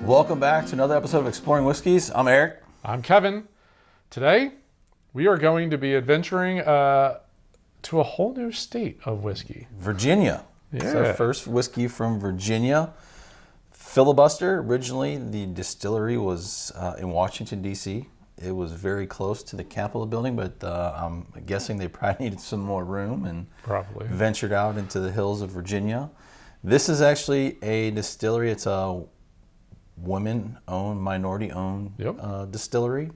Welcome back to another episode of Exploring Whiskeys. I'm Eric. I'm Kevin. Today, we are going to be adventuring to a whole new state of whiskey. Virginia. Yeah. It's our first whiskey from Virginia. Filibuster. Originally, the distillery was in Washington, D.C. It was very close to the Capitol building, but I'm guessing they probably needed some more room and Probably ventured out into the hills of Virginia. This is actually a distillery. It's a women-owned, minority-owned distillery.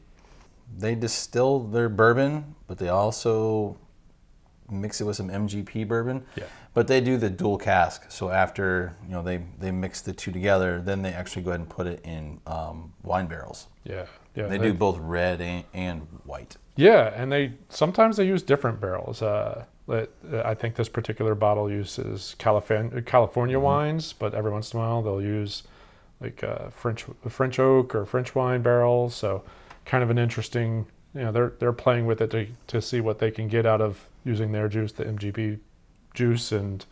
They distill their bourbon, but they also mix it with some MGP bourbon. Yeah. But they do the dual cask. So after they mix the two together, then they actually go ahead and put it in wine barrels. Yeah. They do both red and white. Yeah, and sometimes they use different barrels. I think this particular bottle uses California wines, but every once in a while they'll use like French oak or French wine barrels. So kind of an interesting, they're playing with it to see what they can get out of using their juice, the MGP juice, and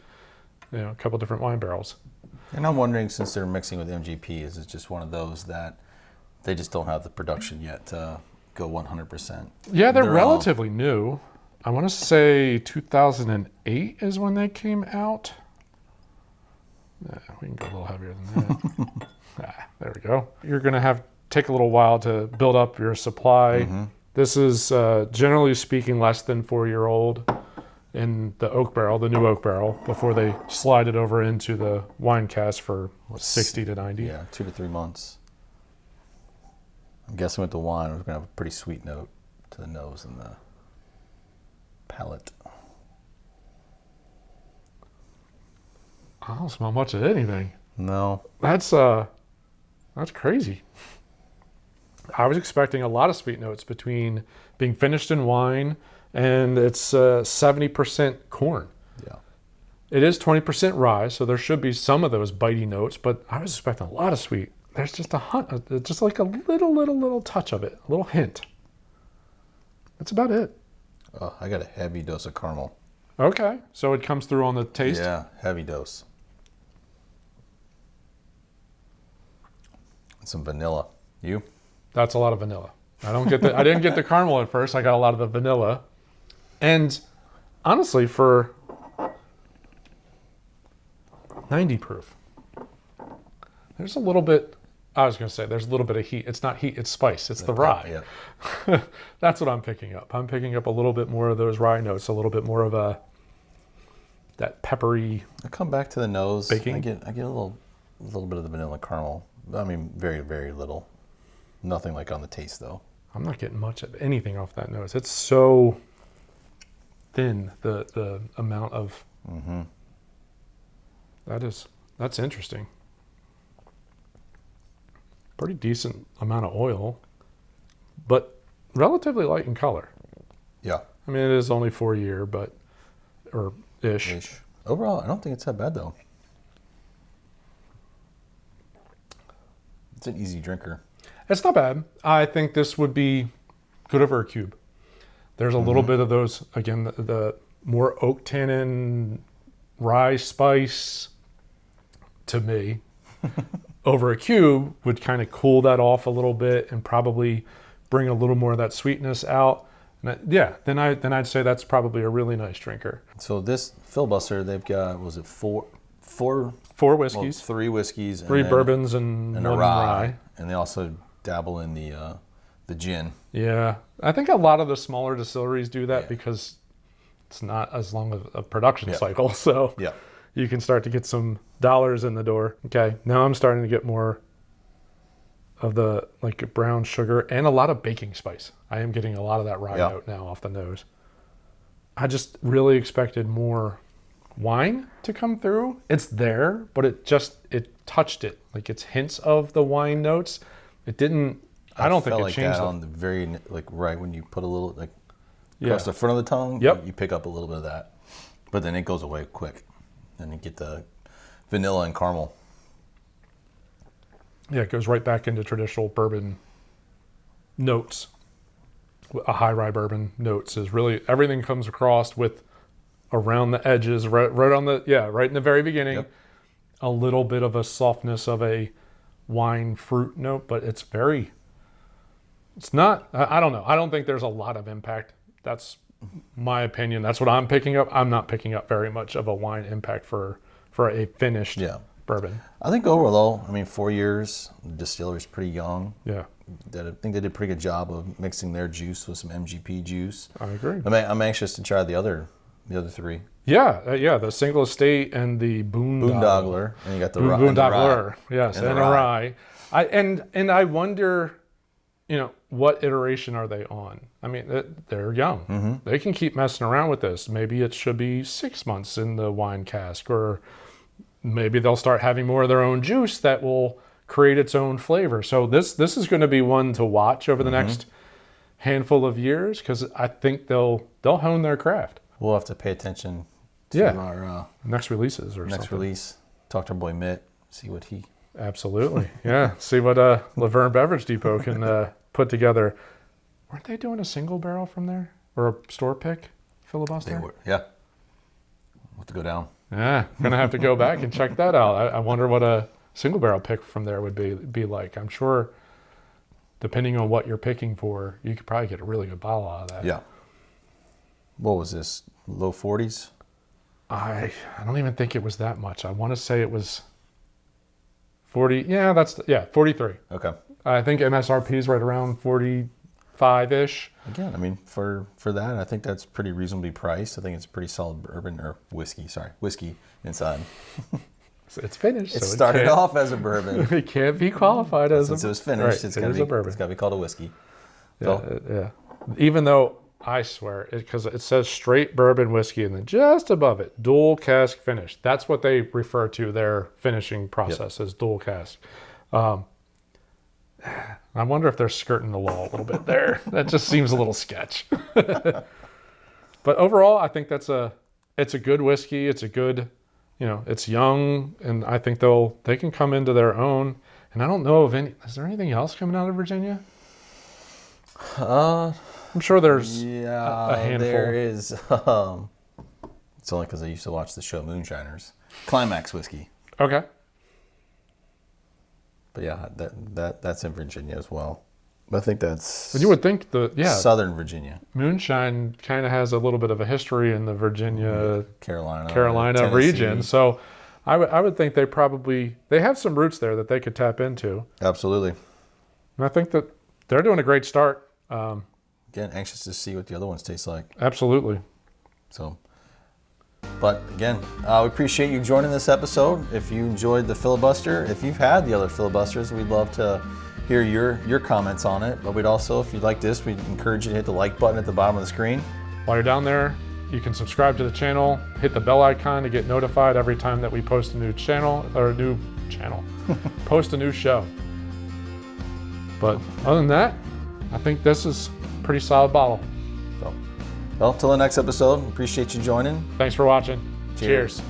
a couple different wine barrels. And I'm wondering, since they're mixing with MGP, is it just one of those that they just don't have the production yet to go 100%? Yeah, they're relatively new. I want to say 2008 is when they came out. We can go a little heavier than that. There we go. You're going to take a little while to build up your supply. Mm-hmm. This is, generally speaking, less than 4-year-old in the new oak barrel, before they slide it over into the wine cask for 60 to 90. Yeah, 2 to 3 months. I'm guessing with the wine, we're going to have a pretty sweet note to the nose and the palate. I don't smell much of anything. No. That's crazy. I was expecting a lot of sweet notes between being finished in wine and it's 70% corn. Yeah. It is 20% rye, so there should be some of those bitey notes, but I was expecting a lot of sweet. There's just just like a little touch of it, a little hint. That's about it. Oh, I got a heavy dose of caramel. Okay, so it comes through on the taste? Yeah, heavy dose. And some vanilla. You? That's a lot of vanilla. I didn't get the caramel at first. I got a lot of the vanilla. And honestly, for 90 proof, there's a little bit of heat. It's not heat, it's spice. It's the rye. Yeah. That's what I'm picking up. I'm picking up a little bit more of those rye notes, a little bit more of that peppery. I come back to the nose. Baking. I get a little bit of the vanilla caramel. I mean, very, very little. Nothing like on the taste, though. I'm not getting much of anything off that nose. It's so thin, the amount of... Mm-hmm. That's interesting. Pretty decent amount of oil, but relatively light in color. Yeah. I mean, it is only 4-year, or ish. Overall, I don't think it's that bad, though. It's an easy drinker. It's not bad. I think this would be good over a cube. There's a little bit of those, again, the more oak tannin, rye spice to me. Over a cube would kind of cool that off a little bit and probably bring a little more of that sweetness out. And then I'd say that's probably a really nice drinker. So this Filibuster, they've got, was it four whiskeys, well, 3 whiskeys, 3 bourbons, and 1 rye. And they also dabble in the gin. Yeah, I think a lot of the smaller distilleries do that because it's not as long of a production cycle. So you can start to get some dollars in the door. Okay, now I'm starting to get more of the like brown sugar and a lot of baking spice. I am getting a lot of that rye note now off the nose. I just really expected more wine to come through. It's there, but it touched it. Like it's hints of the wine notes. It didn't. I don't think it changed. That on the very right when you put a little across the front of the tongue. Yep. You pick up a little bit of that, but then it goes away quick. Then you get the vanilla and caramel. Yeah, it goes right back into traditional bourbon notes. A high rye bourbon notes is really everything comes across with around the edges, right on the right in the very beginning. Yep. A little bit of a softness of a wine fruit note, but it's not, I don't know. I don't think there's a lot of impact. That's my opinion. That's what I'm picking up. I'm not picking up very much of a wine impact for a finished bourbon. I think overall, 4 years, the distillery's pretty young. Yeah. I think they did a pretty good job of mixing their juice with some MGP juice. I agree. I'm anxious to try the other three. Yeah, the single estate and the Boondogler, and you got the Boondogler, yes, and a rye. I wonder, what iteration are they on? They're young. Mm-hmm. They can keep messing around with this. Maybe it should be 6 months in the wine cask, or maybe they'll start having more of their own juice that will create its own flavor. So this is going to be one to watch over the next handful of years, because I think they'll hone their craft. We'll have to pay attention to our next releases or next something. release. Talk to our boy Mitt, see what he. Absolutely, yeah. See what Laverne Beverage Depot can put together. Weren't they doing a single barrel from there, or a store pick filibuster? They were, yeah. We'll have to go down. Yeah, gonna have to go back and check that out. I wonder what a single barrel pick from there would be like. I'm sure, depending on what you're picking for, you could probably get a really good bottle out of that. Yeah. What was this? Low 40s? I don't even think it was that much. I want to say it was 40. Yeah, 43. Okay. I think MSRP is right around 45-ish. Again, for that, I think that's pretty reasonably priced. I think it's a pretty solid bourbon, or whiskey inside. It's finished. It started off as a bourbon. It can't be qualified as Since it was finished, it's got to be called a whiskey. Yeah. Even though, I swear, because it says straight bourbon whiskey, and then just above it, dual cask finish. That's what they refer to their finishing process as, dual cask. I wonder if they're skirting the law a little bit there. That just seems a little sketch. But overall, I think it's a good whiskey. It's a good, it's young, and I think they can come into their own. And I don't know is there anything else coming out of Virginia? I'm sure there's a handful. There is. It's only because I used to watch the show Moonshiners. Climax whiskey. Okay. But yeah, that's in Virginia as well. But I think that's. But you would think Southern Virginia. Moonshine kind of has a little bit of a history in the Virginia, Carolina region. So I would think they have some roots there that they could tap into. Absolutely. And I think that they're doing a great start. Again, anxious to see what the other ones taste like. Absolutely. So, but again, we appreciate you joining this episode. If you enjoyed the filibuster, if you've had the other filibusters, we'd love to hear your comments on it. But we'd also, if you'd like this, we'd encourage you to hit the like button at the bottom of the screen. While you're down there, you can subscribe to the channel, hit the bell icon to get notified every time that we post a new post a new show. But other than that, I think this is a pretty solid bottle. So, well, till the next episode, appreciate you joining. Thanks for watching. Cheers.